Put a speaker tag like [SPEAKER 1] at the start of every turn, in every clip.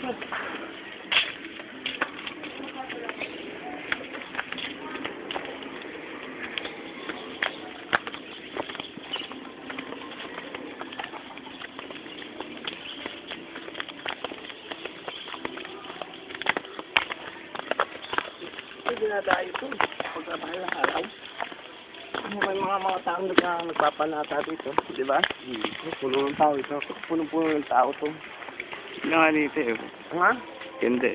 [SPEAKER 1] Dinadayo ito. Pagkabahal ng araw. May mga taong nagpapanata dito. Di ba? Puno ng tao ito. Punong-puno ng tao ito.
[SPEAKER 2] Hindi nga dito eh.
[SPEAKER 1] Ha?
[SPEAKER 2] Hindi.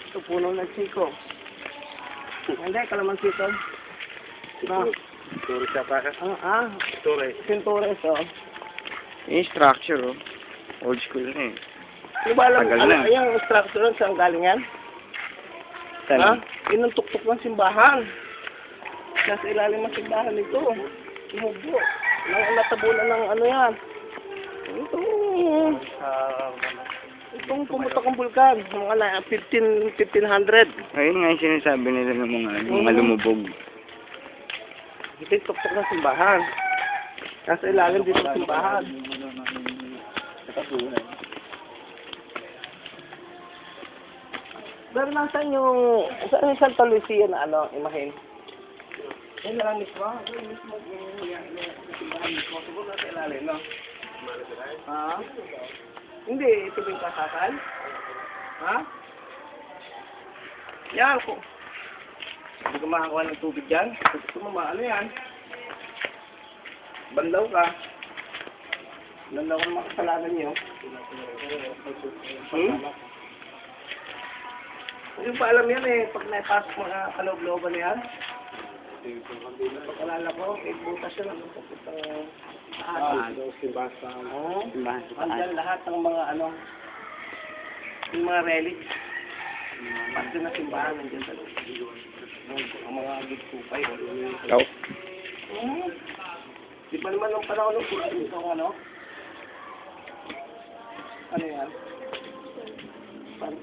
[SPEAKER 1] Ito puno ng siko. Hindi, kalamansi ito. No.
[SPEAKER 2] Tourist siya para. Tourist.
[SPEAKER 1] Sintures, oh.
[SPEAKER 2] Yung structure, oh. Old school na eh.
[SPEAKER 1] Di ba alam,
[SPEAKER 2] Tagal na.
[SPEAKER 1] yung structure nun, saan galing yan? Ha? Yun ang tuktok ng simbahan. Sa ilalim ng simbahan nito. Tumubo. Natabunan ng ano yan. Itong pumutok ang bulkan. Mga 1500.
[SPEAKER 2] Ayun nga yung sinasabi nila ng mga lumubog.
[SPEAKER 1] Ito yung tuktok ng simbahan. Nasa ilalim dito ng simbahan. Pero nasan yung... Saan yung Santa Lucia na ano, imahin? Yan na lang mismo. Yan mismo yung simbahan mismo. Siguro nasa ilalim, no? Ha? Hindi, ito ba yung kasakal? Ha? Yan ko. Hindi ka makakuha ng tubig dyan. Gusto mo ano yan? Bandaw ka. Bandaw ka ng mga kasalanan nyo. Hindi pa alam yan eh. Pag naipasok mga kaloob-looban na yan. Pag-alala ko, butas yun ang pagkutang andyan lahat ng mga ano, yung mga relics. Parte na simbahan nandiyan sa loob. Ang mga gigpupay.
[SPEAKER 2] Ikaw?
[SPEAKER 1] Di ba naman ang panahon ng puso ito ano? Ano yan? Parang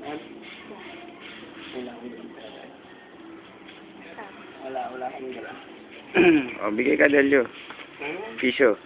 [SPEAKER 1] wala kami dala.
[SPEAKER 2] O, bigay ka, Delio. Piso.